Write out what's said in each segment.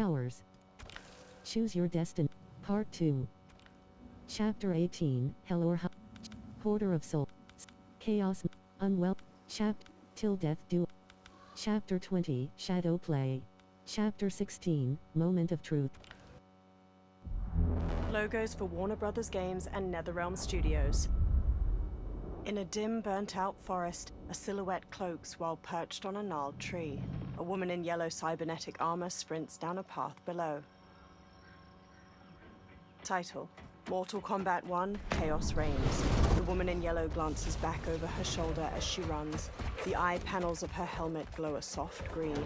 Powers. Choose Your Destiny. Part 2. Chapter 18, Hell or High. Hoarder of Soul. Chaos. Unwell. Till Death Do. Chapter 20, Shadow Play. Chapter 16, Moment of Truth. Logos for Warner Brothers Games and NetherRealm Studios. In a dim, burnt-out forest, a silhouette cloaks while perched on a gnarled tree. A woman in yellow cybernetic armor sprints down a path below. Title: Mortal Kombat 1, Chaos Reigns. The woman in yellow glances back over her shoulder as she runs. The eye panels of her helmet glow a soft green.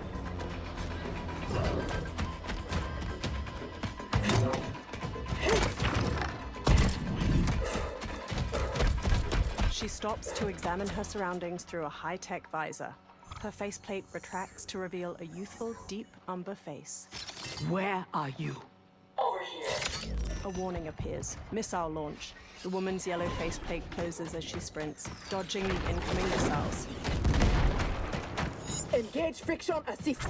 She stops to examine her surroundings through a high-tech visor. Her faceplate retracts to reveal a youthful, deep umber face. Where are you? Over here. A warning appears. Missile launch. The woman's yellow faceplate closes as she sprints, dodging the incoming missiles. Engage friction assist.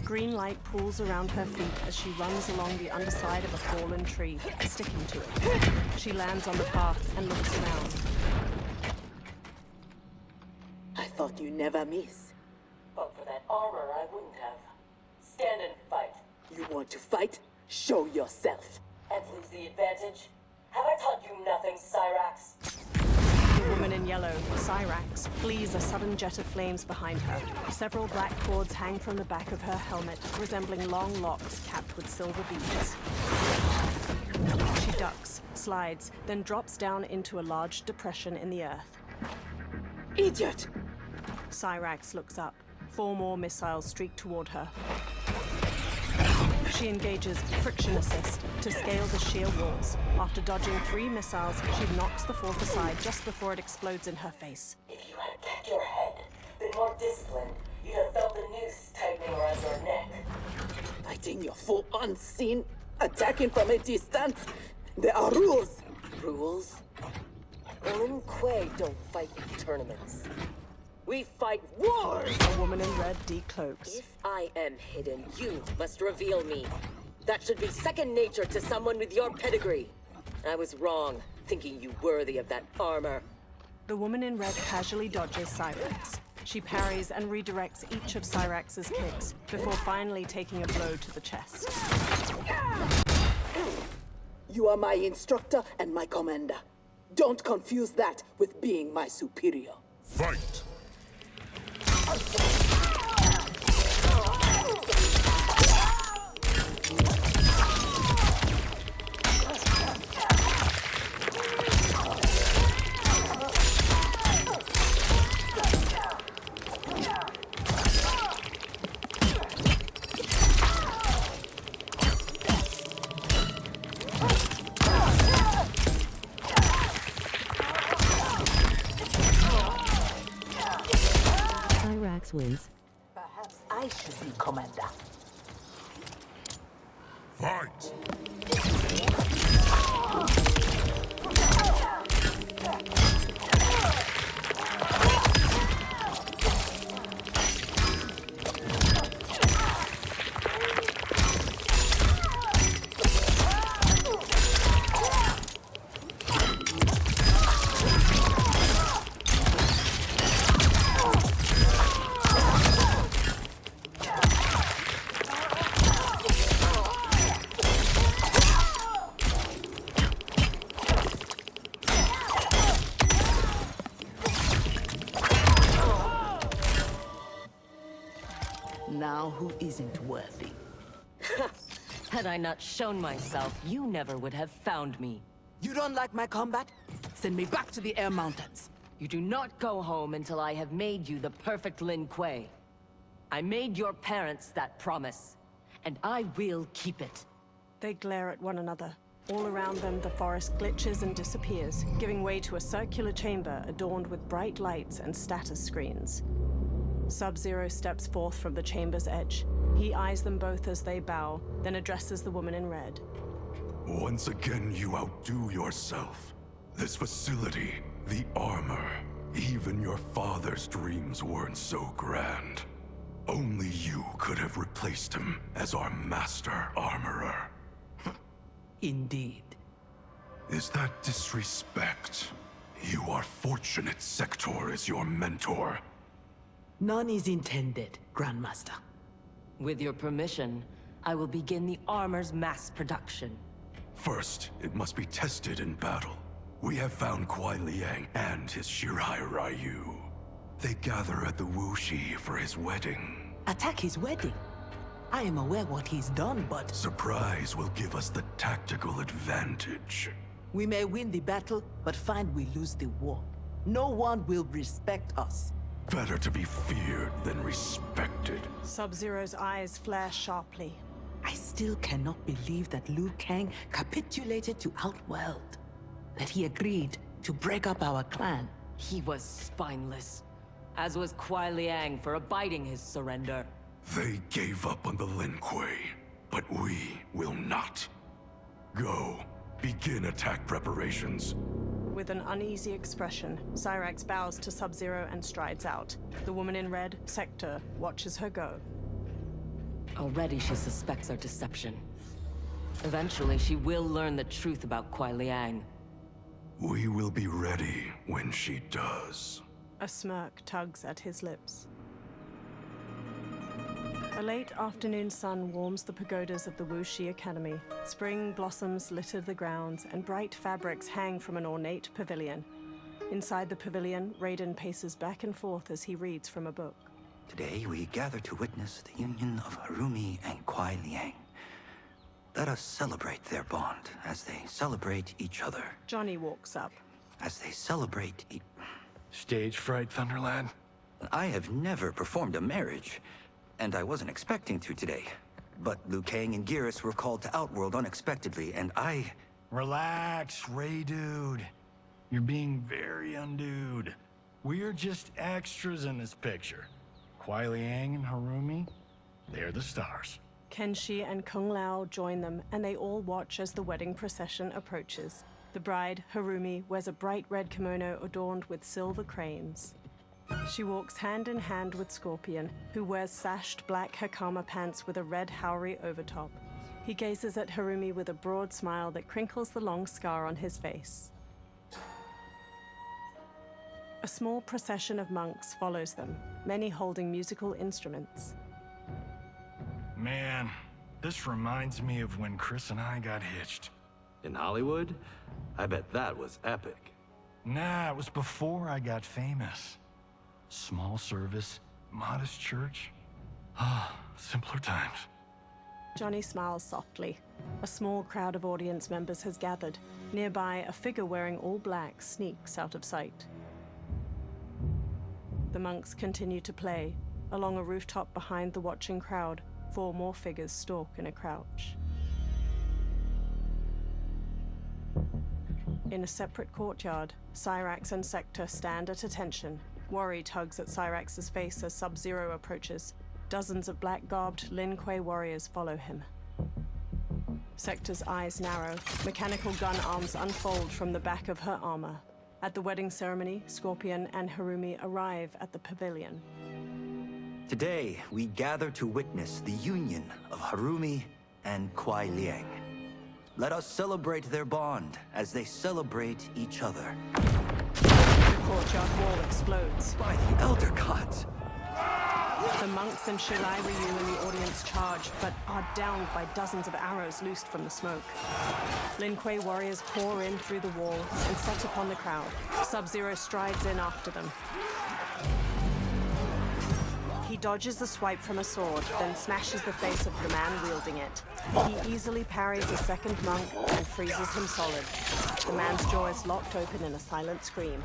Green light pools around her feet as she runs along the underside of a fallen tree, sticking to it. She lands on the path and looks around. I thought you never miss. But for that armor, I wouldn't have. Stand and fight. You want to fight? Show yourself. And lose the advantage? Have I taught you nothing, Cyrax? The woman in yellow, Cyrax, flees a sudden jet of flames behind her. Several black cords hang from the back of her helmet, resembling long locks capped with silver beads. She ducks, slides, then drops down into a large depression in the earth. Idiot! Cyrax looks up. 4 more missiles streak toward her. She engages friction assist to scale the sheer walls. After dodging 3 missiles, she knocks the 4th aside just before it explodes in her face. If you had kept your head, been more disciplined, you'd have felt the noose tightening around your neck. Fighting your foe unseen, attacking from a distance. There are rules. Rules? Lin Kuei don't fight in tournaments. We fight wars! A woman in red decloaks. If I am hidden, you must reveal me. That should be second nature to someone with your pedigree. I was wrong, thinking you worthy of that armor. The woman in red casually dodges Cyrax. She parries and redirects each of Cyrax's kicks, before finally taking a blow to the chest. You are my instructor and my commander. Don't confuse that with being my superior. Fight! Cyrax wins. Perhaps I should be commander. Fight! Now who isn't worthy? Had I not shown myself, you never would have found me. You don't like my combat? Send me back to the Air Mountains. You do not go home until I have made you the perfect Lin Kuei. I made your parents that promise, and I will keep it. They glare at one another. All around them, the forest glitches and disappears, giving way to a circular chamber adorned with bright lights and status screens. Sub-Zero steps forth from the chamber's edge. He eyes them both as they bow, then addresses the woman in red. Once again, you outdo yourself. This facility, the armor, even your father's dreams weren't so grand. Only you could have replaced him as our master armorer. Indeed. Is that disrespect? You are fortunate Sector is your mentor. None is intended, Grandmaster. With your permission, I will begin the armor's mass production. First, it must be tested in battle. We have found Kuai Liang and his Shirai Ryu. They gather at the Wuxi for his wedding. Attack his wedding? I am aware what he's done, but... Surprise will give us the tactical advantage. We may win the battle, but find we lose the war. No one will respect us. Better to be feared than respected. Sub-Zero's eyes flare sharply. I still cannot believe that Liu Kang capitulated to Outworld. That he agreed to break up our clan. He was spineless, as was Kuai Liang for abiding his surrender. They gave up on the Lin Kuei, but we will not. Go. Begin attack preparations. With an uneasy expression, Cyrax bows to Sub-Zero and strides out. The woman in red, Sector, watches her go. Already she suspects our deception. Eventually, she will learn the truth about Kuai Liang. We will be ready when she does. A smirk tugs at his lips. A late afternoon sun warms the pagodas of the Wuxi Academy. Spring blossoms litter the grounds, and bright fabrics hang from an ornate pavilion. Inside the pavilion, Raiden paces back and forth as he reads from a book. Today we gather to witness the union of Harumi and Kuai Liang. Let us celebrate their bond as they celebrate each other. Johnny walks up. As they celebrate Stage fright, Thunderlad? I have never performed a marriage, and I wasn't expecting to today. But Liu Kang and Geras were called to Outworld unexpectedly, and I... Relax, Ray Dude. You're being very undude. We're just extras in this picture. Kuai Liang and Harumi, they're the stars. Kenshi and Kung Lao join them, and they all watch as the wedding procession approaches. The bride, Harumi, wears a bright red kimono adorned with silver cranes. She walks hand in hand with Scorpion, who wears sashed black hakama pants with a red Haori overtop. He gazes at Harumi with a broad smile that crinkles the long scar on his face. A small procession of monks follows them, many holding musical instruments. Man, this reminds me of when Chris and I got hitched. In Hollywood? I bet that was epic. Nah, it was before I got famous. Small service, modest church. Ah, simpler times. Johnny smiles softly. A small crowd of audience members has gathered. Nearby, a figure wearing all black sneaks out of sight. The monks continue to play. Along a rooftop behind the watching crowd, 4 more figures stalk in a crouch. In a separate courtyard, Cyrax and Sector stand at attention. Worry tugs at Cyrax's face as Sub-Zero approaches. Dozens of black-garbed Lin Kuei warriors follow him. Sector's eyes narrow. Mechanical gun arms unfold from the back of her armor. At the wedding ceremony, Scorpion and Harumi arrive at the pavilion. Today, we gather to witness the union of Harumi and Kuai Liang. Let us celebrate their bond as they celebrate each other. The courtyard wall explodes. By the Elder Gods! The monks and Shirai Ryu in the audience charge, but are downed by dozens of arrows loosed from the smoke. Lin Kuei warriors pour in through the wall and set upon the crowd. Sub-Zero strides in after them. He dodges a swipe from a sword, then smashes the face of the man wielding it. He easily parries a second monk and freezes him solid. The man's jaw is locked open in a silent scream.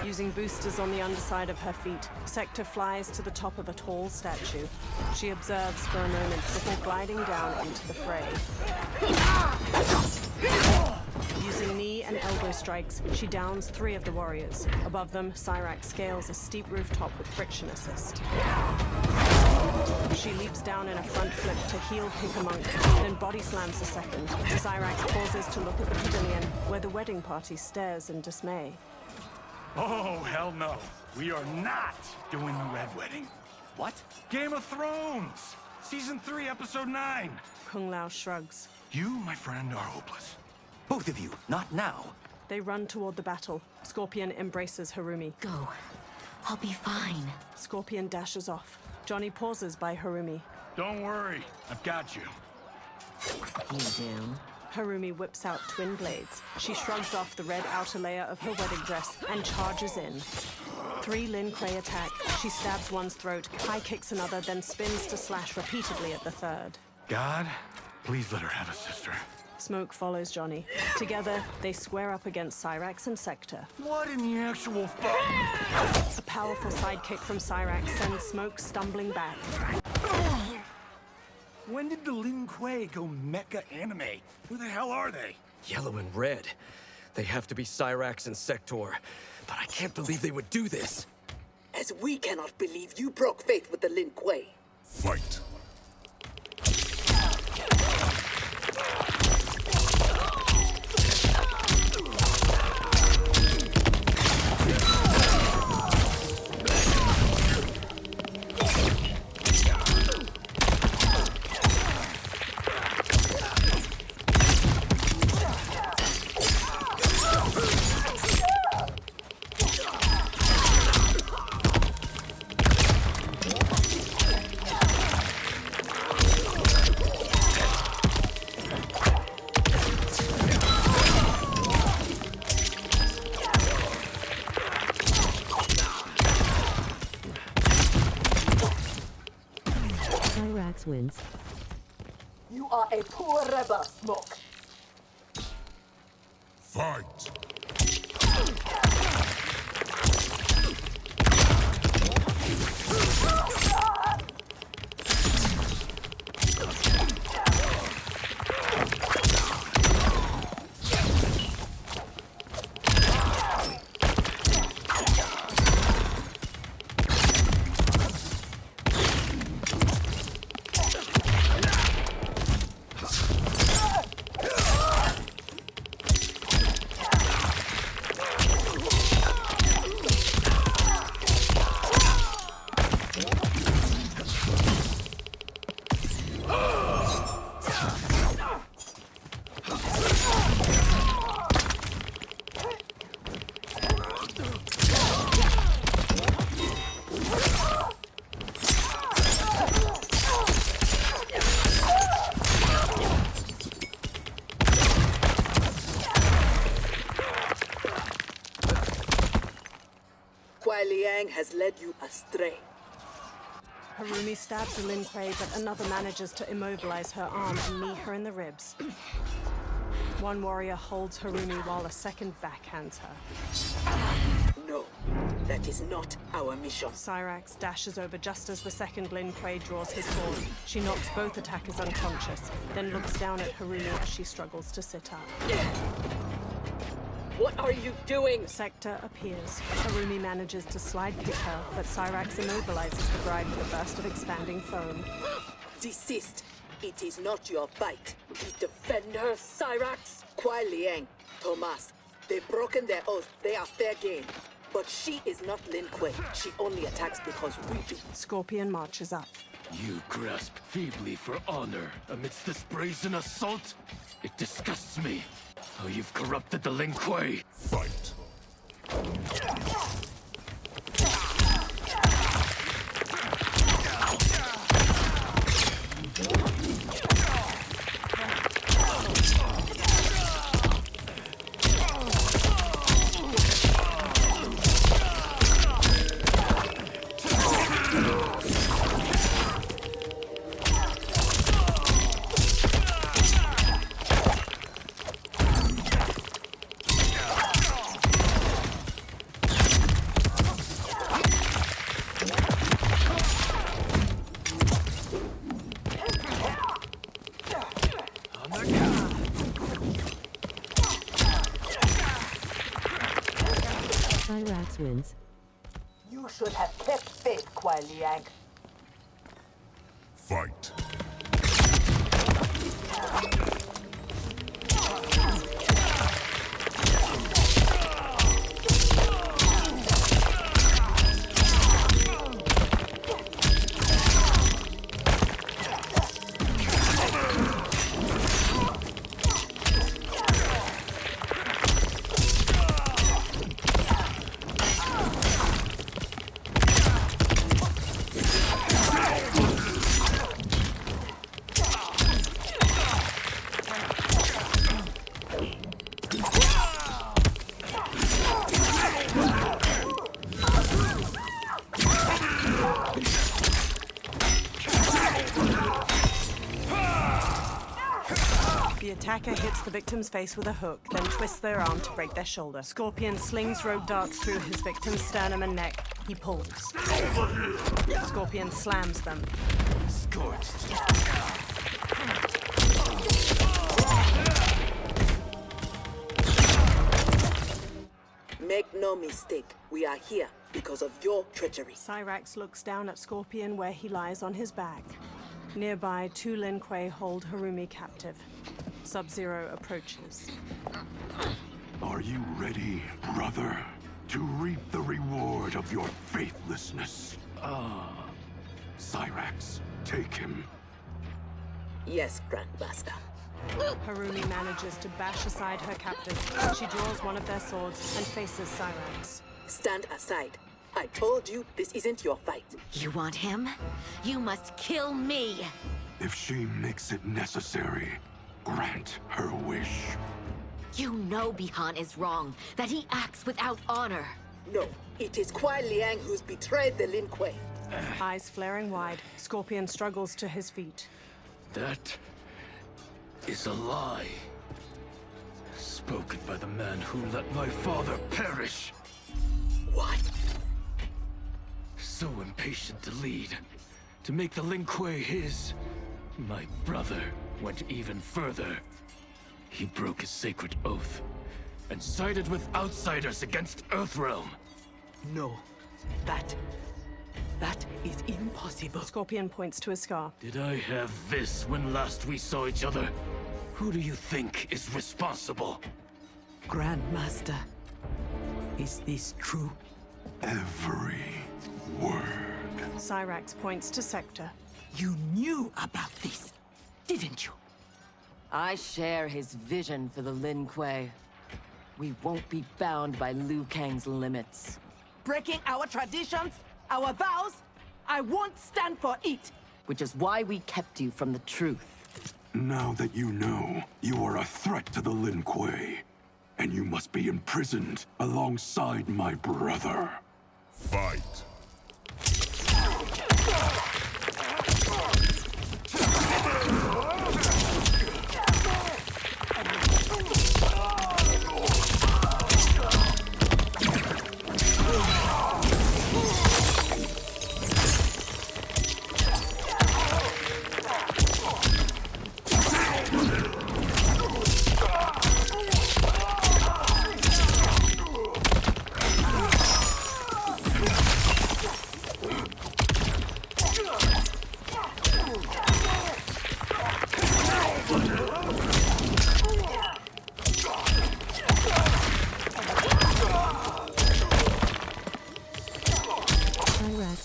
Using boosters on the underside of her feet, Sector flies to the top of a tall statue. She observes for a moment before gliding down into the fray. Using knee and elbow strikes, she downs 3 of the warriors. Above them, Cyrax scales a steep rooftop with friction assist. She leaps down in a front flip to heel kick a monk, then body slams a second. Cyrax pauses to look at the pavilion, where the wedding party stares in dismay. Oh, hell no. We are not doing the Red Wedding. What? Game of Thrones! Season 3, Episode 9. Kung Lao shrugs. You, my friend, are hopeless. Both of you, not now. They run toward the battle. Scorpion embraces Harumi. Go. I'll be fine. Scorpion dashes off. Johnny pauses by Harumi. Don't worry, I've got you. You do. Harumi whips out twin blades. She shrugs off the red outer layer of her wedding dress and charges in. 3 Lin Kuei attack. She stabs one's throat, high kicks another, then spins to slash repeatedly at the third. God, please let her have a sister. Smoke follows Johnny. Together, they square up against Cyrax and Sector. What in the actual fuck? A powerful sidekick from Cyrax sends Smoke stumbling back. When did the Lin Kuei go mecha anime? Who the hell are they? Yellow and red. They have to be Cyrax and Sector. But I can't believe they would do this. As we cannot believe you broke faith with the Lin Kuei. Fight. Cyrax wins. You are a poor rebel, Smoke. Fight. Kuai Liang has led you astray. Harumi stabs the Lin Kuei, but another manages to immobilize her arm and knee her in the ribs. One warrior holds Harumi while a second backhands her. No, that is not our mission. Cyrax dashes over just as the second Lin Kuei draws his sword. She knocks both attackers unconscious, then looks down at Harumi as she struggles to sit up. What are you doing? Sector appears. Harumi manages to slide kick her, but Cyrax immobilizes the bride with a burst of expanding foam. Desist. It is not your fight. Defend her, Cyrax! Kuai Liang, Thomas, they've broken their oath. They are fair game. But she is not Lin Kuei. She only attacks because we do. Scorpion marches up. You grasp feebly for honor amidst this brazen assault? It disgusts me. How you've corrupted the Lin Kuei. Fight. Cyrax wins. You should have kept faith, Kuai Liang. Fight. The attacker hits the victim's face with a hook, then twists their arm to break their shoulder. Scorpion slings rogue darts through his victim's sternum and neck. He pulls. Scorpion slams them. Scorched. Make no mistake, we are here because of your treachery. Cyrax looks down at Scorpion where he lies on his back. Nearby, two Lin Kuei hold Harumi captive. Sub-Zero approaches. Are you ready, brother, to reap the reward of your faithlessness? Cyrax, take him. Yes, Grandmaster. Harumi manages to bash aside her captive. She draws one of their swords and faces Cyrax. Stand aside. I told you this isn't your fight. You want him? You must kill me! If she makes it necessary, grant her wish. You know Bihan is wrong, that he acts without honor. No, it is Kuai Liang who's betrayed the Lin Kuei. Eyes flaring wide, Scorpion struggles to his feet. That is a lie. Spoken by the man who let my father perish. What? So impatient to lead, to make the Lin Kuei his. My brother went even further. He broke his sacred oath and sided with outsiders against Earthrealm. No, that is impossible. Scorpion points to his scar. Did I have this when last we saw each other? Who do you think is responsible? Grandmaster, is this true? Every word. Cyrax points to Sector. You knew about this, didn't you? I share his vision for the Lin Kuei. We won't be bound by Liu Kang's limits. Breaking our traditions, our vows, I won't stand for it. Which is why we kept you from the truth. Now that you know, you are a threat to the Lin Kuei, and you must be imprisoned alongside my brother. Fight.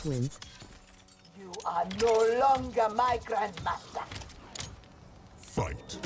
Wins. You are no longer my grandmaster. Fight.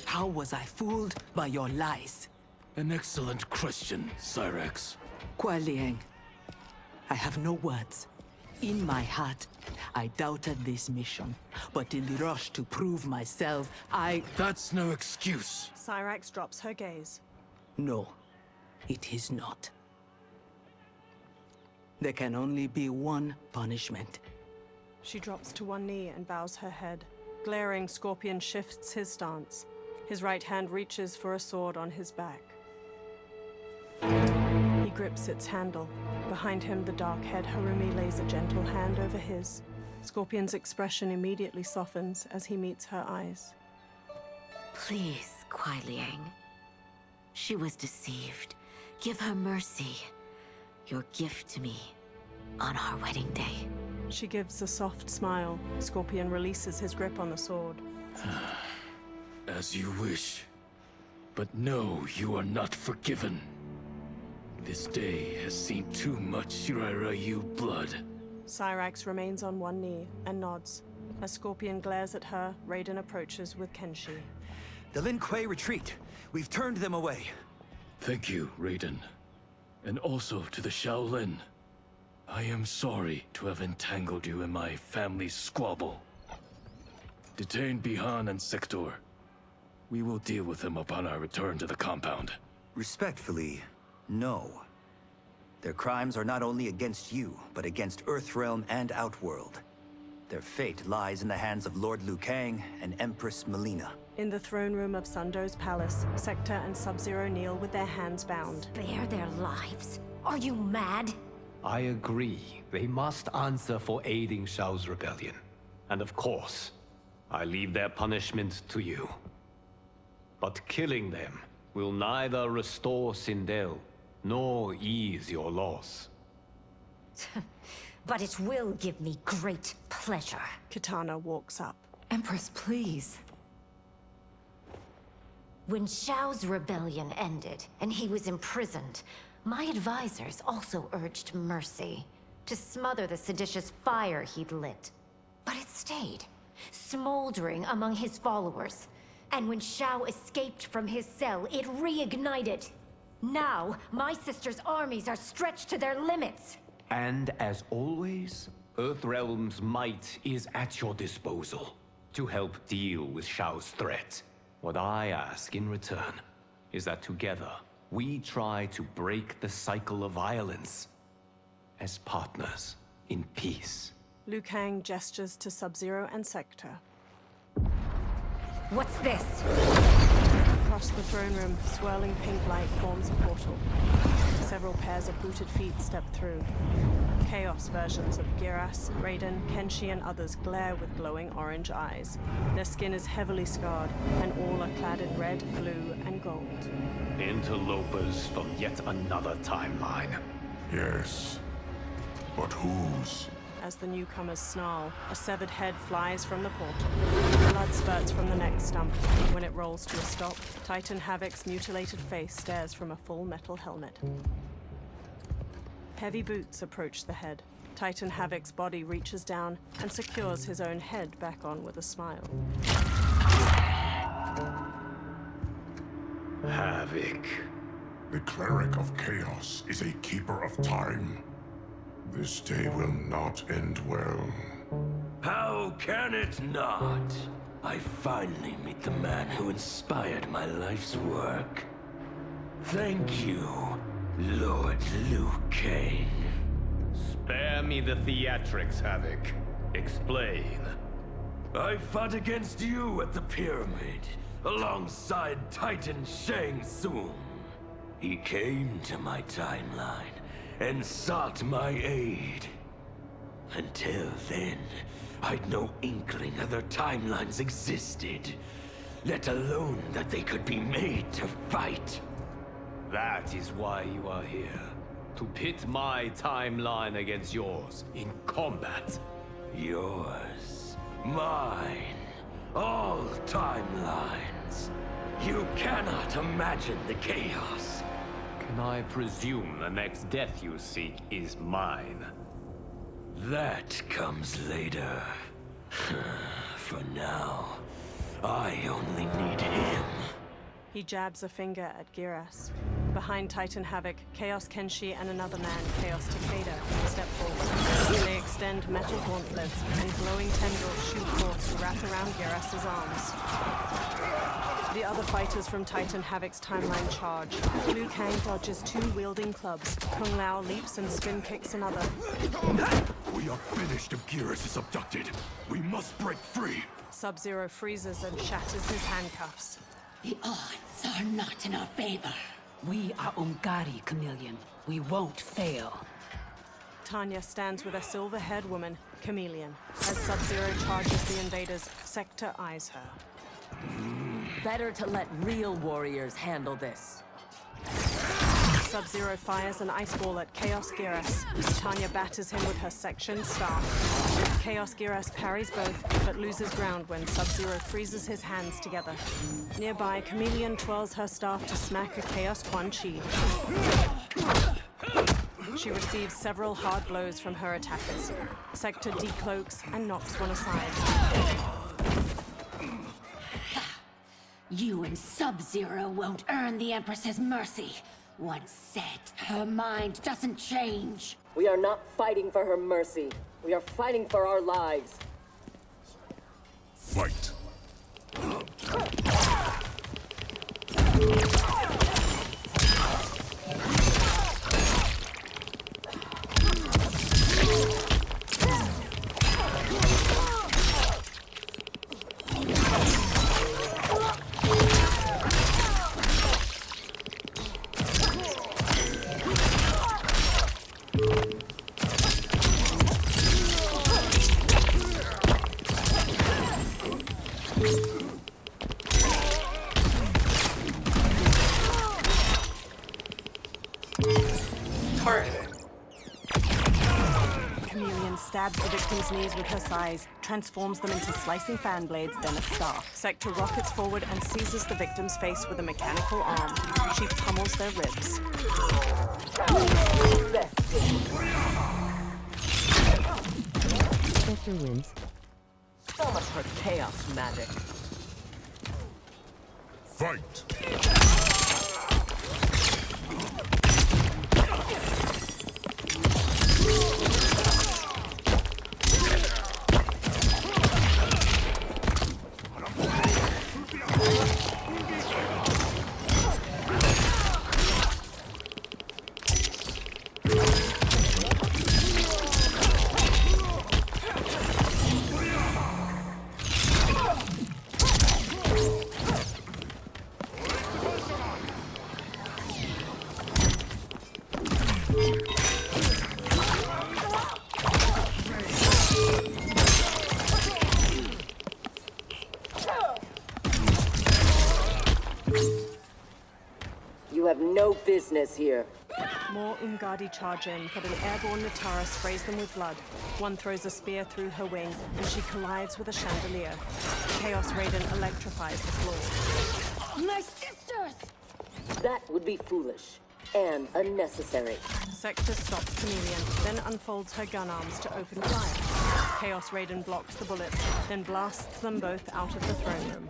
How was I fooled by your lies? An excellent question, Cyrax. Kuai Liang, I have no words. In my heart, I doubted this mission, but in the rush to prove myself, That's no excuse. Cyrax drops her gaze. No, it is not. There can only be one punishment. She drops to one knee and bows her head. Glaring, Scorpion shifts his stance. His right hand reaches for a sword on his back. He grips its handle. Behind him, the dark-haired Harumi lays a gentle hand over his. Scorpion's expression immediately softens as he meets her eyes. Please, Kuai Liang. She was deceived, Give her mercy. Your gift to me on our wedding day. She gives a soft smile. Scorpion releases his grip on the sword. As you wish. But no, you are not forgiven. This day has seen too much Shirairayu blood. Cyrax remains on one knee and nods. As Scorpion glares at her, Raiden approaches with Kenshi. The Lin Kuei retreat. We've turned them away. Thank you, Raiden. And also to the Shaolin. I am sorry to have entangled you in my family's squabble. Detain Bihan and Sector. We will deal with them upon our return to the compound. Respectfully, no. Their crimes are not only against you, but against Earthrealm and Outworld. Their fate lies in the hands of Lord Liu Kang and Empress Melina. In the throne room of Sundo's palace, Sector and Sub-Zero kneel with their hands bound. Spare their lives? Are you mad? I agree. They must answer for aiding Shao's rebellion. And of course, I leave their punishment to you. But killing them will neither restore Sindel, nor ease your loss. But it will give me great pleasure. Kitana walks up. Empress, please. When Shao's rebellion ended, and he was imprisoned, my advisors also urged mercy, to smother the seditious fire he'd lit. But it stayed, smoldering among his followers. And when Shao escaped from his cell, it reignited. Now, my sister's armies are stretched to their limits. And as always, Earthrealm's might is at your disposal to help deal with Shao's threat. What I ask in return is that together, we try to break the cycle of violence as partners in peace. Liu Kang gestures to Sub-Zero and Sector. What's this? Across the throne room, swirling pink light forms a portal. Several pairs of booted feet step through. Chaos versions of Giras, Raiden, Kenshi, and others glare with glowing orange eyes. Their skin is heavily scarred, and all are clad in red, blue, and gold. Interlopers from yet another timeline. Yes. But whose? As the newcomers snarl, a severed head flies from the portal. Blood spurts from the neck stump. When it rolls to a stop, Titan Havoc's mutilated face stares from a full metal helmet. Heavy boots approach the head. Titan Havoc's body reaches down and secures his own head back on with a smile. Havoc. The cleric of chaos is a keeper of time. This day will not end well. How can it not? I finally meet the man who inspired my life's work. Thank you, Lord Liu Kang. Spare me the theatrics, Havoc. Explain. I fought against you at the pyramid, alongside Titan Shang Tsung. He came to my timeline and sought my aid. Until then, I'd no inkling other timelines existed, let alone that they could be made to fight. That is why you are here. To pit my timeline against yours in combat. Yours, mine, all timelines. You cannot imagine the chaos. Can I presume the next death you seek is mine? That comes later. For now, I only need him. He jabs a finger at Giras. Behind Titan Havoc, Chaos Kenshi and another man, Chaos Takeda, step forward. They extend metal gauntlets, and glowing tendrils shoot forth to wrap around Giras's arms. The other fighters from Titan Havoc's timeline charge. Liu Kang dodges two wielding clubs. Kung Lao leaps and spin kicks another. We are finished if Geras is abducted. We must break free. Sub-Zero freezes and shatters his handcuffs. The odds are not in our favor. We are Ungari, Chameleon. We won't fail. Tanya stands with a silver-haired woman, Chameleon. As Sub-Zero charges the invaders, Sector eyes her. Better to let real warriors handle this. Sub-Zero fires an ice ball at Chaos Geras. Tanya batters him with her section staff. Chaos Geras parries both, but loses ground when Sub-Zero freezes his hands together. Nearby, Chameleon twirls her staff to smack a Chaos Quan Chi. She receives several hard blows from her attackers. Sector decloaks and knocks one aside. You and Sub-Zero won't earn the Empress's mercy. Once set, her mind doesn't change. We are not fighting for her mercy. We are fighting for our lives. Fight. Chameleon stabs the victim's knees with her sais, transforms them into slicing fan blades, then a staff. Sector rockets forward and seizes the victim's face with a mechanical arm. She pummels their ribs. Sector wins. So much for chaos magic. Fight. You have no business here. More Umgadi charge in, but an airborne Natara sprays them with blood. One throws a spear through her wing, and she collides with a chandelier. Chaos Raiden electrifies the floor. My sisters! That would be foolish and unnecessary. Sector stops Chameleon, then unfolds her gun arms to open fire. Chaos Raiden blocks the bullets, then blasts them both out of the throne room.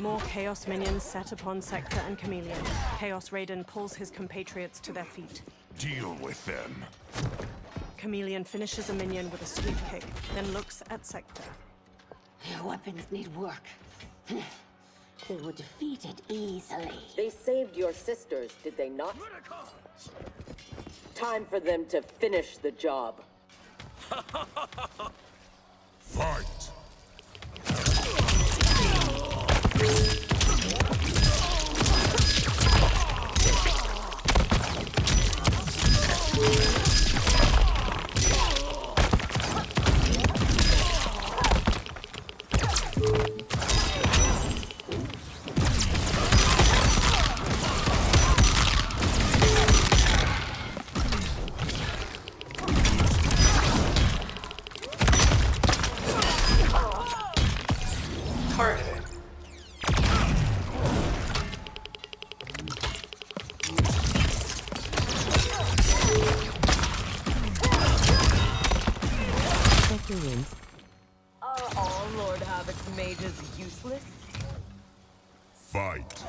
More Chaos minions set upon Sector and Chameleon. Chaos Raiden pulls his compatriots to their feet. Deal with them. Chameleon finishes a minion with a sweep kick, then looks at Sector. Your weapons need work. They were defeated easily. They saved your sisters, did they not? Time for them to finish the job. Fight. Targeted. Sector wins. Are all Lord Havoc's mages useless? Fight.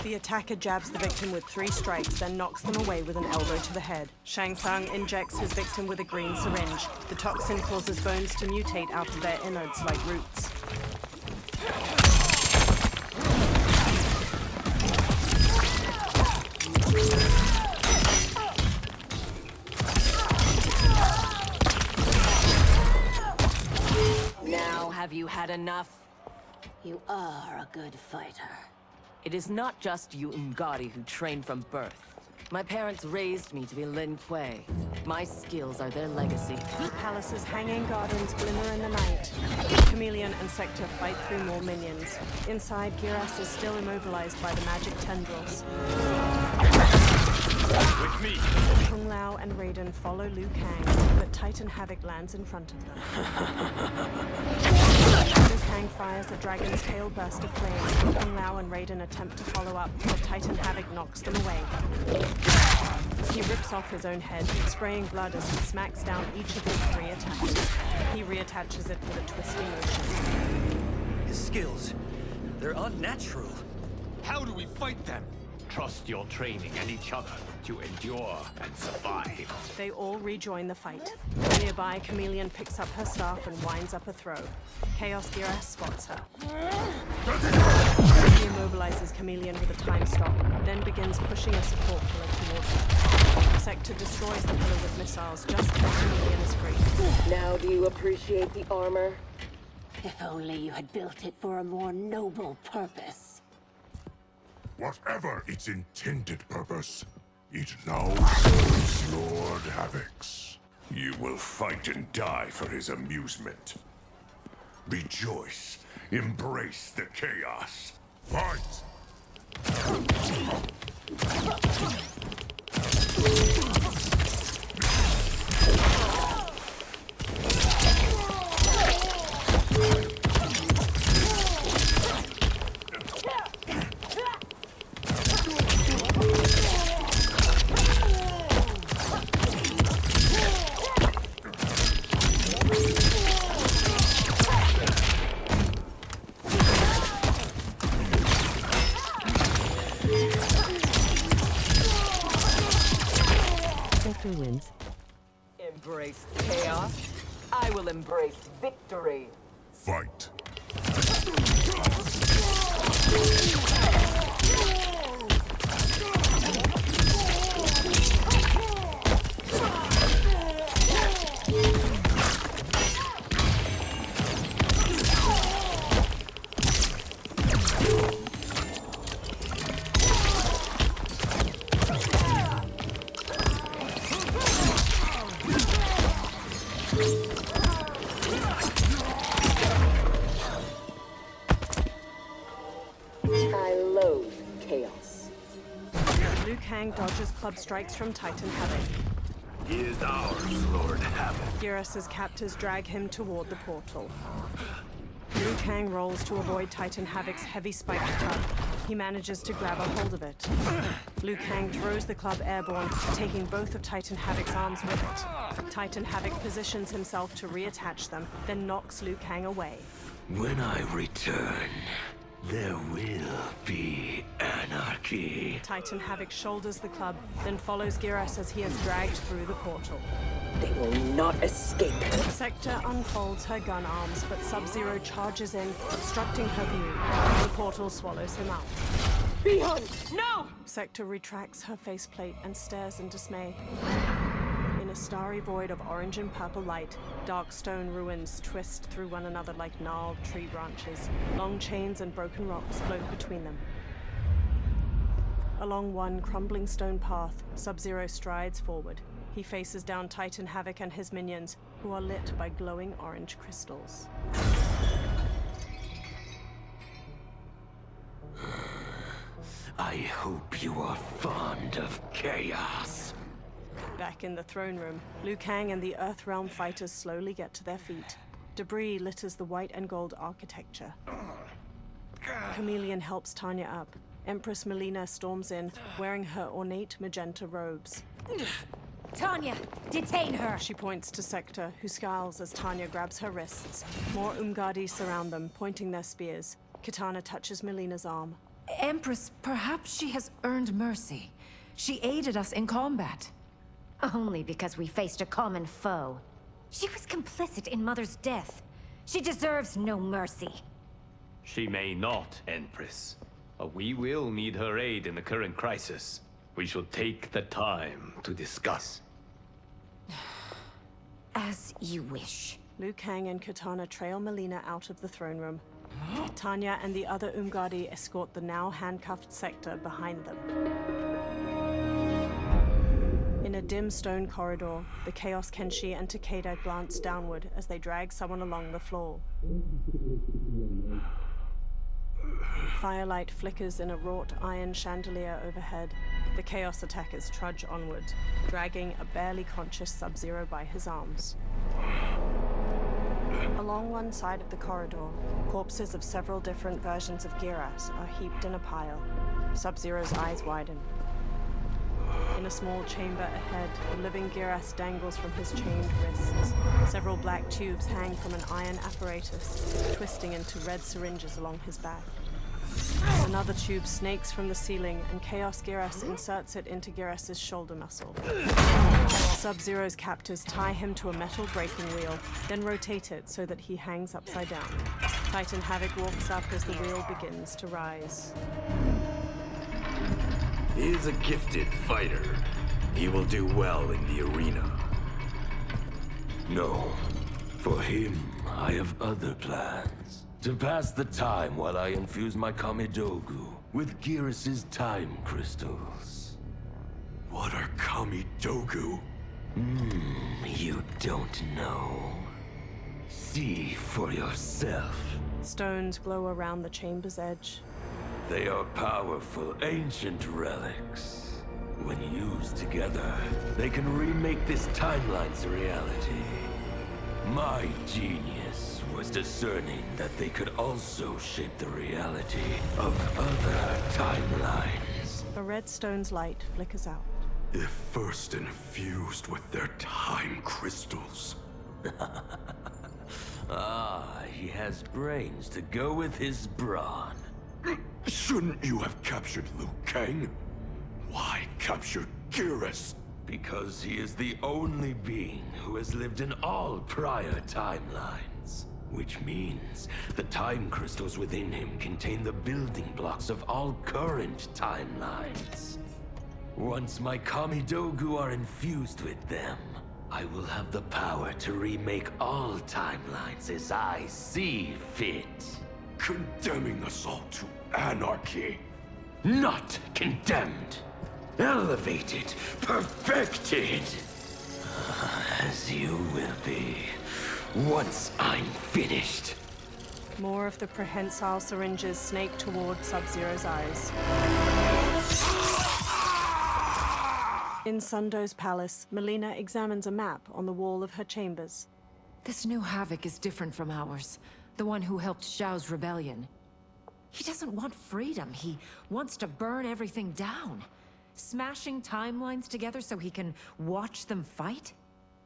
The attacker jabs the victim with 3 strikes, then knocks them away with an elbow to the head. Shang Tsung injects his victim with a green syringe. The toxin causes bones to mutate out of their innards like roots. Now have you had enough? You are a good fighter. It is not just you Umgadi who train from birth. My parents raised me to be Lin Kuei. My skills are their legacy. The palace's hanging gardens glimmer in the night. Chameleon and Sector fight through more minions. Inside, Giras is still immobilized by the magic tendrils. With me! Kung Lao and Raiden follow Liu Kang, but Titan Havoc lands in front of them. Liu Kang fires a dragon's tail burst of flame. Kung Lao and Raiden attempt to follow up, but Titan Havoc knocks them away. He rips off his own head, spraying blood as he smacks down each of his 3 attacks. He reattaches it with a twisting motion. His skills, they're unnatural. How do we fight them? Trust your training and each other to endure and survive. They all rejoin the fight. Nearby, Chameleon picks up her staff and winds up a throw. Chaos Giras spots her. He immobilizes Chameleon with a time stop, then begins pushing a support pillar towards her. Sector destroys the pillar with missiles just as Chameleon is free. Now do you appreciate the armor? If only you had built it for a more noble purpose. Whatever its intended purpose, it now serves Lord Havoc's. You will fight and die for his amusement. Rejoice. Embrace the chaos. Fight! Sector wins. Embrace chaos. I will embrace victory. Fight. I loathe chaos. Liu Kang dodges club strikes from Titan Havoc. He is ours, Lord Havoc. Giras' captors drag him toward the portal. Liu Kang rolls to avoid Titan Havoc's heavy spiked club. He manages to grab a hold of it. Liu Kang throws the club airborne, taking both of Titan Havoc's arms with it. Titan Havoc positions himself to reattach them, then knocks Liu Kang away. When I return, there will be anarchy. Titan Havoc shoulders the club, then follows Giras as he is dragged through the portal. They will not escape. Sector unfolds her gun arms, but Sub-Zero charges in, obstructing her view. The portal swallows him up. Beyond! No! Sector retracts her faceplate and stares in dismay. In a starry void of orange and purple light, dark stone ruins twist through one another like gnarled tree branches. Long chains and broken rocks float between them. Along one crumbling stone path, Sub-Zero strides forward. He faces down Titan Havoc and his minions, who are lit by glowing orange crystals. I hope you are fond of chaos. Back in the throne room, Liu Kang and the Earthrealm fighters slowly get to their feet. Debris litters the white and gold architecture. Chameleon helps Tanya up. Empress Melina storms in, wearing her ornate magenta robes. Tanya, detain her! She points to Sector, who scowls as Tanya grabs her wrists. More Umgadi surround them, pointing their spears. Kitana touches Melina's arm. Empress, perhaps she has earned mercy. She aided us in combat. Only because we faced a common foe. She was complicit in Mother's death. She deserves no mercy. She may not, Empress. But we will need her aid in the current crisis. We should take the time to discuss. As you wish. Liu Kang and Kitana trail Melina out of the throne room. Tanya and the other Umgadi escort the now handcuffed Sector behind them. In a dim stone corridor, the Chaos Kenshi and Takeda glance downward as they drag someone along the floor. Firelight flickers in a wrought iron chandelier overhead. The Chaos attackers trudge onward, dragging a barely conscious Sub-Zero by his arms. Along one side of the corridor, corpses of several different versions of Giras are heaped in a pile. Sub-Zero's eyes widen. In a small chamber ahead, the living Giras dangles from his chained wrists. Several black tubes hang from an iron apparatus, twisting into red syringes along his back. Another tube snakes from the ceiling, and Chaos Giras inserts it into Giras's shoulder muscle. Sub-Zero's captors tie him to a metal braking wheel, then rotate it so that he hangs upside down. Titan Havoc walks up as the wheel begins to rise. He is a gifted fighter. He will do well in the arena. No. For him, I have other plans. To pass the time while I infuse my Kamidogu with Giras's time crystals. What are Kamidogu? You don't know. See for yourself. Stones glow around the chamber's edge. They are powerful, ancient relics. When used together, they can remake this timeline's reality. My genius was discerning that they could also shape the reality of other timelines. A red stone's light flickers out. If first infused with their time crystals. He has brains to go with his brawn. Shouldn't you have captured Liu Kang? Why capture Giras? Because he is the only being who has lived in all prior timelines. Which means the time crystals within him contain the building blocks of all current timelines. Once my Kamidogu are infused with them, I will have the power to remake all timelines as I see fit. Condemning us all to anarchy. Not condemned. Elevated. Perfected. As you will be, once I'm finished. More of the prehensile syringes snake toward Sub-Zero's eyes. In Sundo's palace, Melina examines a map on the wall of her chambers. This new Havoc is different from ours. The one who helped Zhao's rebellion. He doesn't want freedom. He wants to burn everything down. Smashing timelines together so he can watch them fight?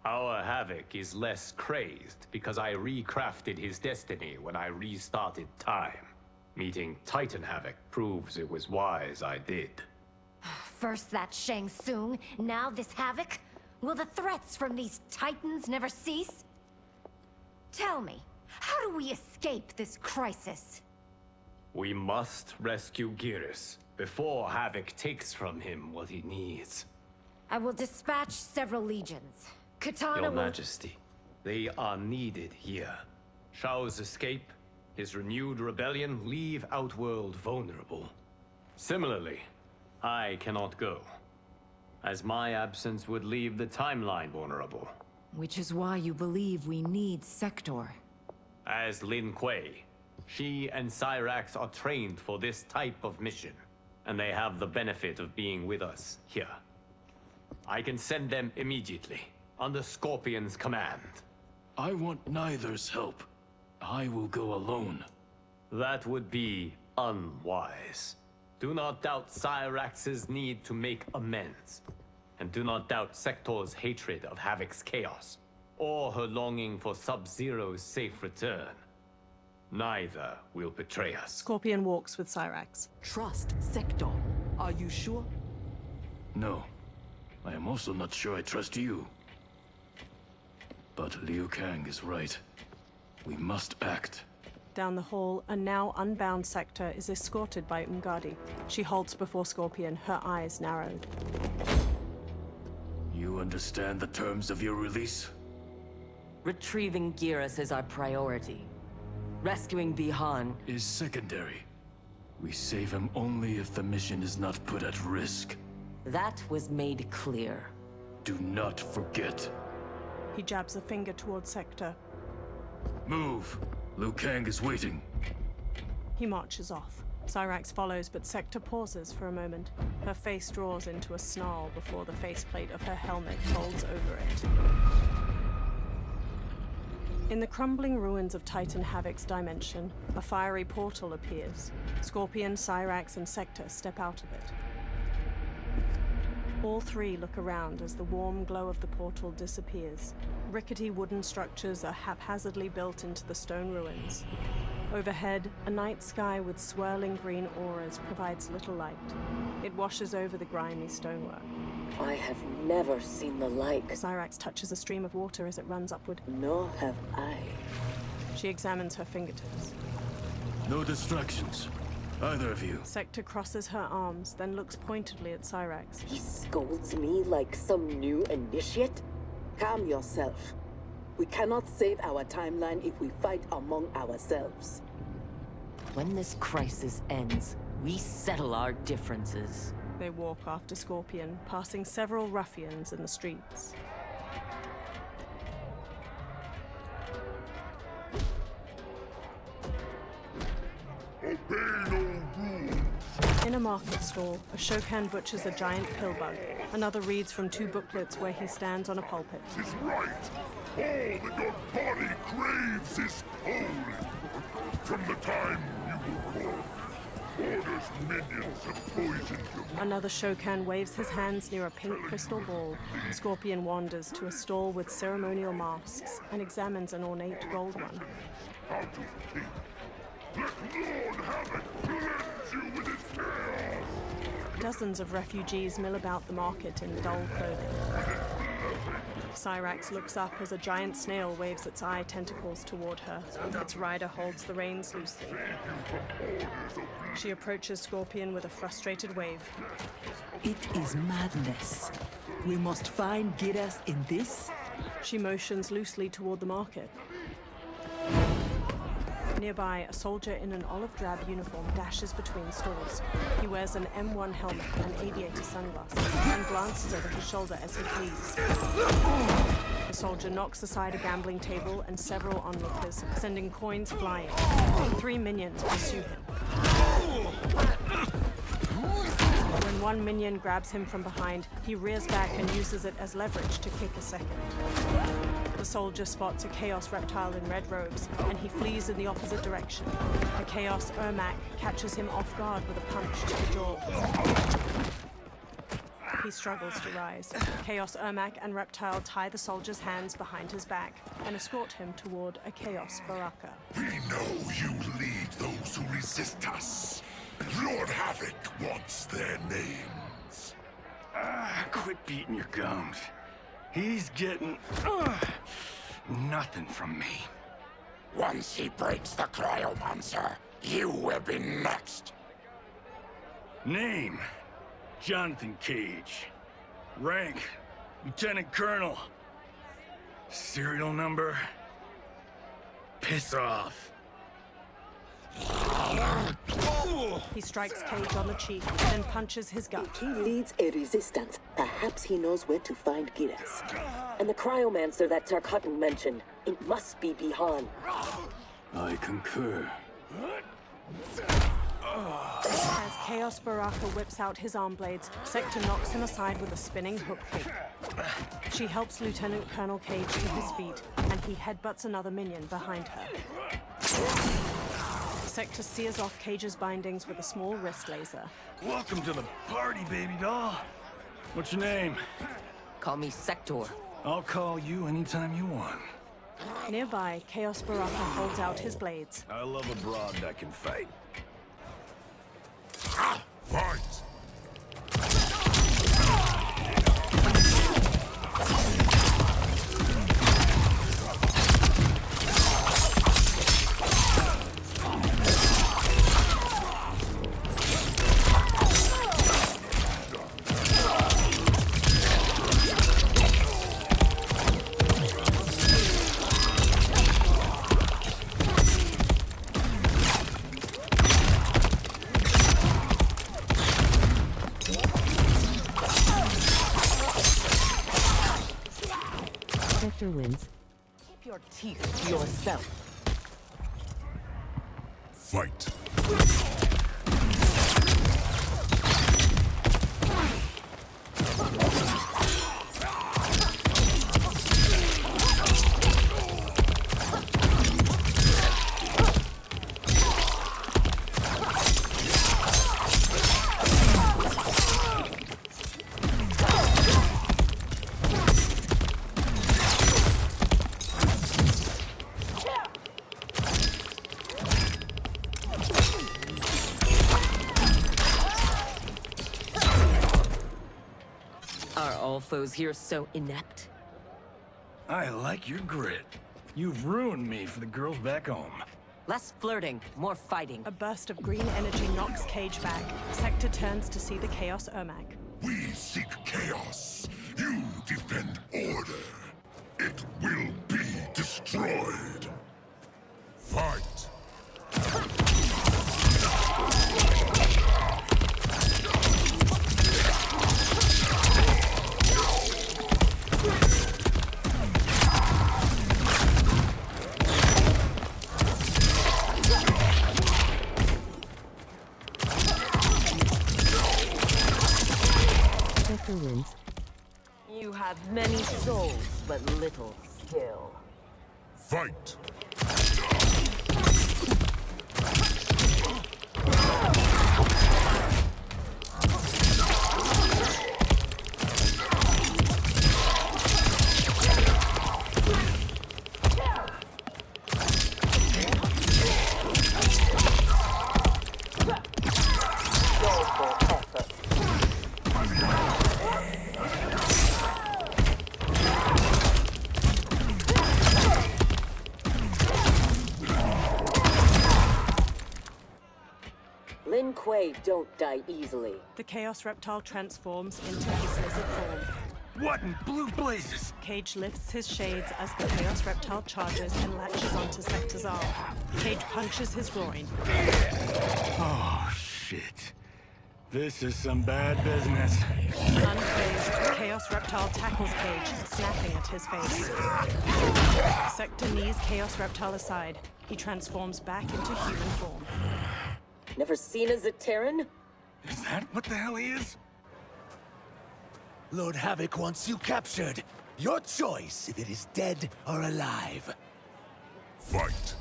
Our Havoc is less crazed because I recrafted his destiny when I restarted time. Meeting Titan Havoc proves it was wise I did. First that Shang Tsung, now this Havoc? Will the threats from these Titans never cease? Tell me, how do we escape this crisis? We must rescue Giras before Havoc takes from him what he needs. I will dispatch several legions. Katana Your will... Majesty, they are needed here. Zhao's escape, his renewed rebellion leave Outworld vulnerable. Similarly, I cannot go, as my absence would leave the timeline vulnerable. Which is why you believe we need Sector. As Lin Kuei, she and Cyrax are trained for this type of mission, and they have the benefit of being with us here. I can send them immediately, under Scorpion's command. I want neither's help. I will go alone. That would be unwise. Do not doubt Cyrax's need to make amends. And do not doubt Sector's hatred of Havoc's chaos, or her longing for Sub-Zero's safe return. Neither will betray us. Scorpion walks with Cyrax. Trust Sector. Are you sure? No. I am also not sure I trust you. But Liu Kang is right. We must act. Down the hall, a now unbound Sector is escorted by Umgadi. She halts before Scorpion, her eyes narrowed. You understand the terms of your release? Retrieving Giras is our priority. Rescuing Bihan is secondary. We save him only if the mission is not put at risk. That was made clear. Do not forget. He jabs a finger towards Sector. Move. Liu Kang is waiting. He marches off. Cyrax follows, but Sector pauses for a moment. Her face draws into a snarl before the faceplate of her helmet folds over it. In the crumbling ruins of Titan Havoc's dimension, a fiery portal appears. Scorpion, Cyrax, and Sector step out of it. All three look around as the warm glow of the portal disappears. Rickety wooden structures are haphazardly built into the stone ruins. Overhead, a night sky with swirling green auras provides little light. It washes over the grimy stonework. I have never seen the like. Cyrax touches a stream of water as it runs upward. Nor have I. She examines her fingertips. No distractions. Either of you. Sector crosses her arms, then looks pointedly at Cyrax. He scolds me like some new initiate? Calm yourself. We cannot save our timeline if we fight among ourselves. When this crisis ends, we settle our differences. They walk after Scorpion, passing several ruffians in the streets. Obey no rules. In a market stall, a Shokan butchers a giant pillbug. Another reads from two booklets where he stands on a pulpit. Is right. All that your body craves is cold. From the time you were born, Order's minions have poisoned you. Another Shokan waves his hands near a pink crystal ball. Scorpion wanders to a stall with ceremonial masks and examines an ornate gold one. How to think. Let Lord Havoc cleanse you with his chaos. Dozens of refugees mill about the market in dull clothing. Cyrax looks up as a giant snail waves its eye tentacles toward her. Its rider holds the reins loosely. She approaches Scorpion with a frustrated wave. It is madness. We must find Giras in this. She motions loosely toward the market. Nearby, a soldier in an olive drab uniform dashes between stalls. He wears an M1 helmet and aviator sunglasses and glances over his shoulder as he flees. The soldier knocks aside a gambling table and several onlookers, sending coins flying. 3 minions pursue him. When one minion grabs him from behind, he rears back and uses it as leverage to kick a second. The soldier spots a Chaos reptile in red robes, and he flees in the opposite direction. A Chaos Ermac catches him off guard with a punch to the jaw. He struggles to rise. Chaos Ermac and Reptile tie the soldier's hands behind his back and escort him toward a Chaos Baraka. We know you lead those who resist us. Lord Havoc wants their names. Quit beating your gums. He's getting nothing from me. Once he breaks the cryomancer, you will be next. Name: Jonathan Cage. Rank: Lieutenant Colonel. Serial number: piss off. He strikes Cage on the cheek, then punches his gut. If he leads a resistance, perhaps he knows where to find Giras. And the cryomancer that Tarkatan mentioned, it must be Bihan. I concur. As Chaos Baraka whips out his arm blades, Sector knocks him aside with a spinning hook kick. She helps Lieutenant Colonel Cage to his feet, and he headbutts another minion behind her. Sector sears off Cage's bindings with a small wrist laser. Welcome to the party, baby doll. What's your name? Call me Sector. I'll call you anytime you want. Nearby, Chaos Baraka holds out his blades. I love a broad that can fight. Fight! Sector wins. Keep your teeth to yourself. Fight. Are all foes here so inept? I like your grit. You've ruined me for the girls back home. Less flirting, more fighting. A burst of green energy knocks Cage back. Sector turns to see the Chaos Ermac. We seek chaos. You defend order. It will be destroyed. Fight. Sector wins. You have many souls, but little skill. Fight. Lin Kuei don't die easily. The Chaos Reptile transforms into his lizard form. What in blue blazes? Cage lifts his shades as the Chaos Reptile charges and latches onto Sector's arm. Cage punches his groin. Oh, shit. This is some bad business. Unfazed, Chaos Reptile tackles Cage, snapping at his face. Sector knees Chaos Reptile aside. He transforms back into human form. Never seen a Zaterran? Is that what the hell he is? Lord Havoc wants you captured. Your choice if it is dead or alive. Fight.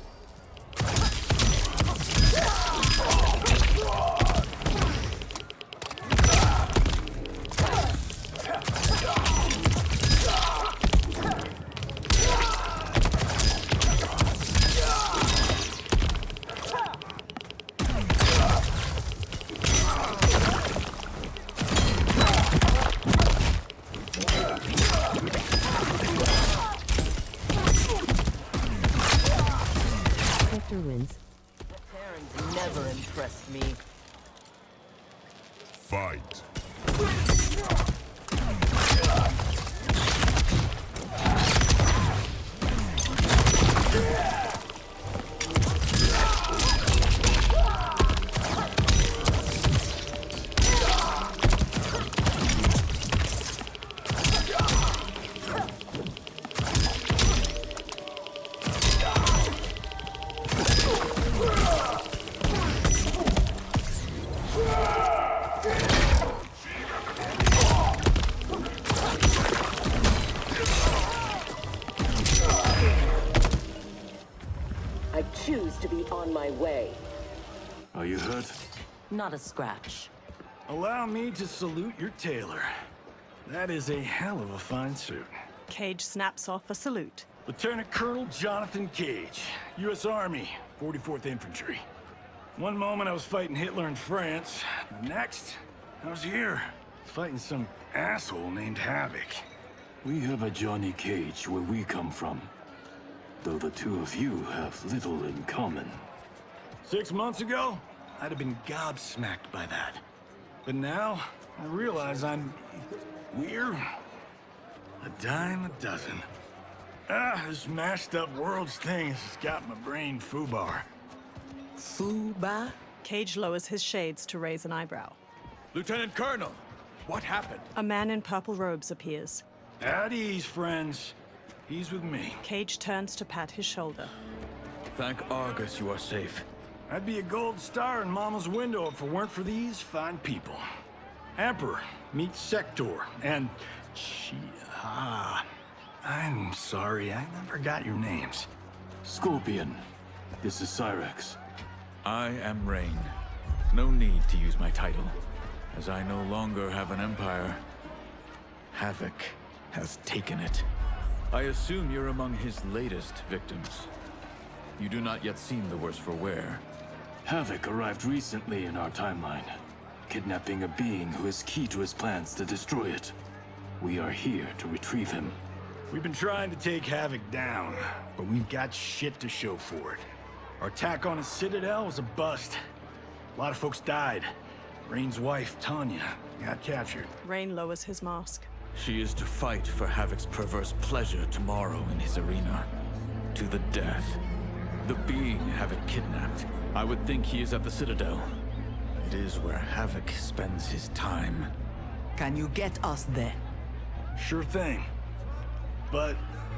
Sector wins. The Terrans never impressed me. Fight. I choose to be on my way. Are you hurt? Not a scratch. Allow me to salute your tailor. That is a hell of a fine suit. Cage snaps off a salute. Lieutenant Colonel Jonathan Cage, U.S. Army, 44th Infantry. One moment I was fighting Hitler in France. The next, I was here, fighting some asshole named Havoc. We have a Johnny Cage where we come from. Though the two of you have little in common. 6 months ago, I'd have been gobsmacked by that. But now, I realize I'm weird. A dime a dozen. This mashed up worlds thing has got my brain foobar. Foobar? Cage lowers his shades to raise an eyebrow. Lieutenant Colonel, what happened? A man in purple robes appears. At ease, friends. He's with me. Cage turns to pat his shoulder. Thank Argus you are safe. I'd be a gold star in Mama's window if it weren't for these fine people. Emperor, meet Sector, and... I'm sorry, I never got your names. Scorpion, this is Cyrax. I am Rain. No need to use my title, as I no longer have an empire. Havoc has taken it. I assume you're among his latest victims. You do not yet seem the worse for wear. Havoc arrived recently in our timeline, kidnapping a being who is key to his plans to destroy it. We are here to retrieve him. We've been trying to take Havoc down, but we've got shit to show for it. Our attack on his citadel was a bust. A lot of folks died. Rain's wife, Tanya, got captured. Rain lowers his mask. She is to fight for Havoc's perverse pleasure tomorrow in his arena. To the death. The being Havoc kidnapped. I would think he is at the Citadel. It is where Havoc spends his time. Can you get us there? Sure thing. But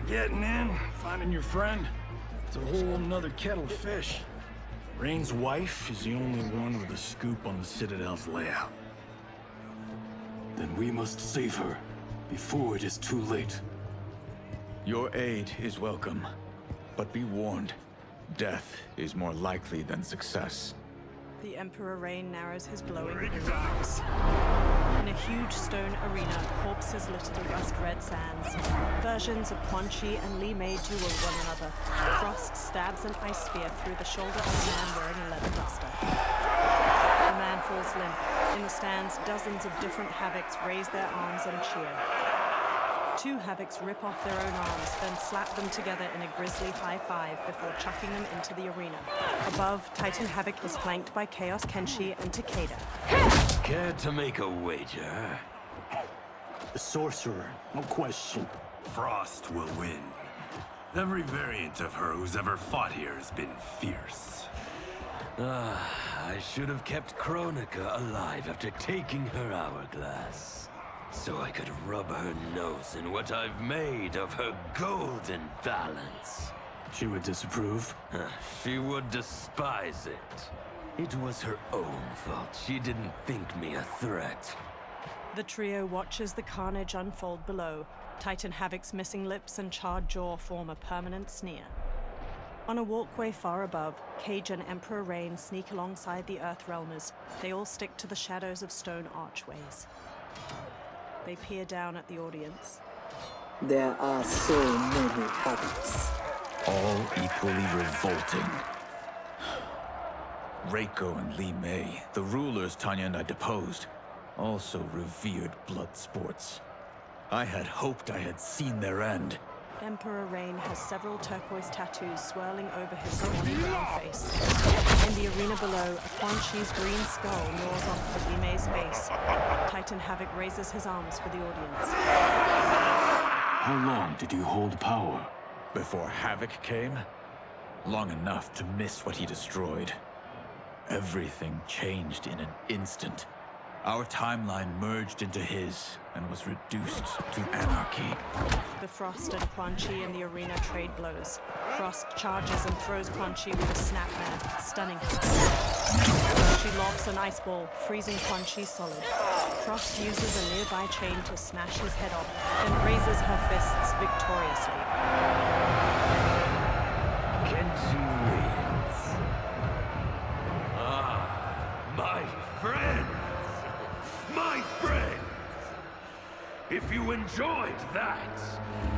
getting in, finding your friend, it's a whole nother kettle of fish. Rain's wife is the only one with a scoop on the Citadel's layout. Then we must save her before it is too late. Your aid is welcome, but be warned. Death is more likely than success. The Emperor Rain narrows his glowing blue eyes. In a huge stone arena, corpses litter the rust-red sands. Versions of Quan Chi and Li Mei duel one another. Frost stabs an ice spear through the shoulder of a man wearing a leather duster. The man falls limp. In the stands, dozens of different Havocs raise their arms and cheer. Two Havocs rip off their own arms, then slap them together in a grisly high five before chucking them into the arena. Above, Titan Havoc is flanked by Chaos Kenshi and Takeda. Care to make a wager? The sorcerer, no question. Frost will win. Every variant of her who's ever fought here has been fierce. I should have kept Kronika alive after taking her hourglass. So I could rub her nose in what I've made of her golden balance. She would disapprove? She would despise it. It was her own fault. She didn't think me a threat. The trio watches the carnage unfold below. Titan Havoc's missing lips and charred jaw form a permanent sneer. On a walkway far above, Cage and Emperor Rain sneak alongside the Earthrealmers. They all stick to the shadows of stone archways. They peer down at the audience. There are so many Havocs. All equally revolting. Reiko and Li Mei, the rulers Tanya and I deposed, also revered blood sports. I had hoped I had seen their end. Emperor Rain has several turquoise tattoos swirling over his tawny brown face. In the arena below, a Quan Chi's green skull gnaws off of Li Mei's face. Titan Havoc raises his arms for the audience. How long did you hold power? Before Havoc came? Long enough to miss what he destroyed. Everything changed in an instant. Our timeline merged into his and was reduced to anarchy. The Frost and Quan Chi in the arena trade blows. Frost charges and throws Quan Chi with a snapmare, stunning her. She lobs an ice ball, freezing Quan Chi solid. Frost uses a nearby chain to smash his head off, then raises her fists victoriously. Kenshi wins. My friend! My friend! If you enjoyed that,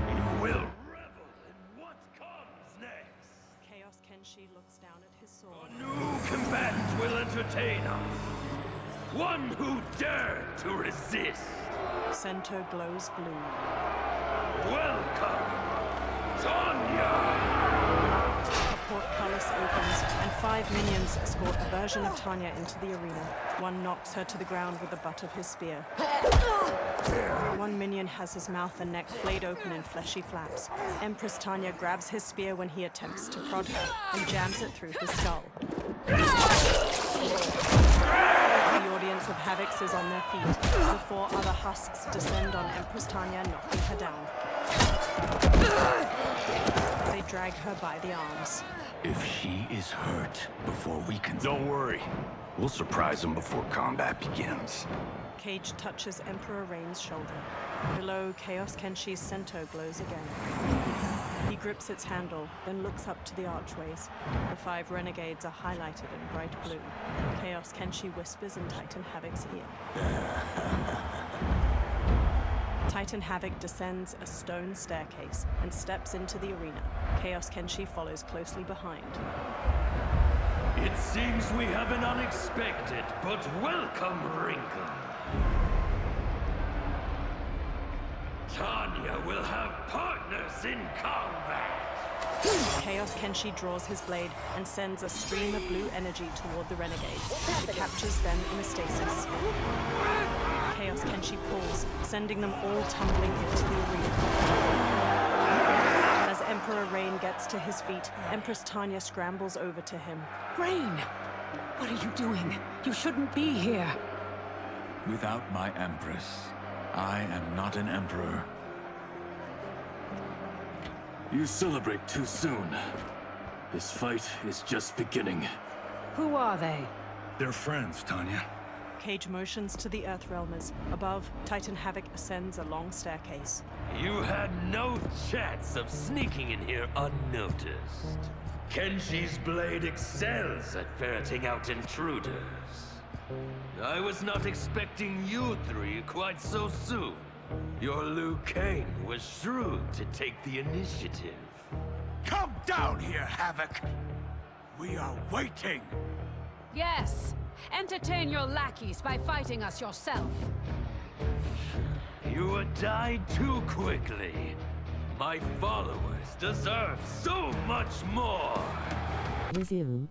you will revel in what comes next. Chaos Kenshi looks down at his sword. A new combatant will entertain us. One who dared to resist. Sento glows blue. Welcome, Tanya! A portcullis opens, and 5 minions escort a version of Tanya into the arena. One knocks her to the ground with the butt of his spear. One minion has his mouth and neck flayed open in fleshy flaps. Empress Tanya grabs his spear when he attempts to prod her, and jams it through his skull. The audience of Havocs is on their feet. The 4 other husks descend on Empress Tanya, knocking her down. drag her by the arms. If she is hurt before we can... Don't worry. We'll surprise him before combat begins. Cage touches Emperor Rain's shoulder. Below, Chaos Kenshi's cento glows again. He grips its handle, then looks up to the archways. The 5 renegades are highlighted in bright blue. Chaos Kenshi whispers in Titan Havoc's ear. Titan Havoc descends a stone staircase and steps into the arena. Chaos Kenshi follows closely behind. It seems we have an unexpected but welcome wrinkle. Tanya will have partners in combat! Chaos Kenshi draws his blade and sends a stream of blue energy toward the renegades. It captures them in a stasis. Chaos Kenshi pulls, sending them all tumbling into the arena. As Emperor Rain gets to his feet, Empress Tanya scrambles over to him. Rain! What are you doing? You shouldn't be here. Without my Empress, I am not an Emperor. You celebrate too soon. This fight is just beginning. Who are they? They're friends, Tanya. Cage motions to the Earthrealmers. Above, Titan Havoc ascends a long staircase. You had no chance of sneaking in here unnoticed. Kenshi's blade excels at ferreting out intruders. I was not expecting you 3 quite so soon. Your Liu Kang was shrewd to take the initiative. Come down here, Havoc! We are waiting! Yes! Entertain your lackeys by fighting us yourself. You had died too quickly. My followers deserve so much more! Resume.